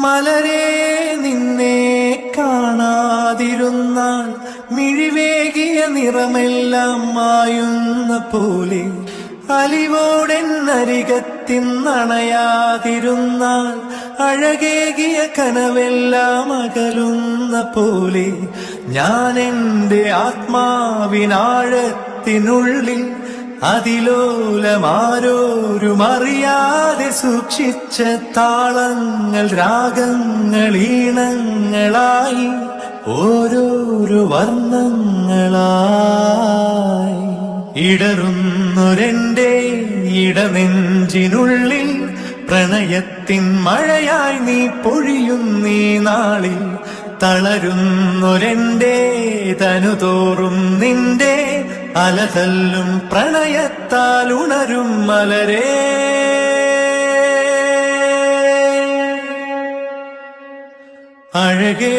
മലരേ നിന്നെ കാണാതിരുന്നാൽ മിഴിവേകിയ നിറമെല്ലാം മായുന്ന പോലെ അലിവോടെന്നരികത്തിന്നണയാതിരുന്നാൽ അഴകേകിയ കനവെല്ലാം അകലുന്ന പോലെ ഞാൻ എൻ്റെ ആത്മാവിനാഴത്തിനുള്ളിൽ അതിലോലമാരോരുമറിയാതെ സൂക്ഷിച്ച താളങ്ങൾ രാഗങ്ങൾ ഈണങ്ങളായി ഓരോരോ വർണ്ണങ്ങളായി ഇടറുന്നൊരെന്റെ ഇടനെഞ്ചിനുള്ളിൽ പ്രണയത്തിൻ മഴയായി നീ പൊഴിയുന്നീ നാളിൽ തളരുന്നൊരെന്റെ തനുതോറും നിന്റെ അലതല്ലും പ്രണയത്താൽ ഉണരും മലരേ അഴകേ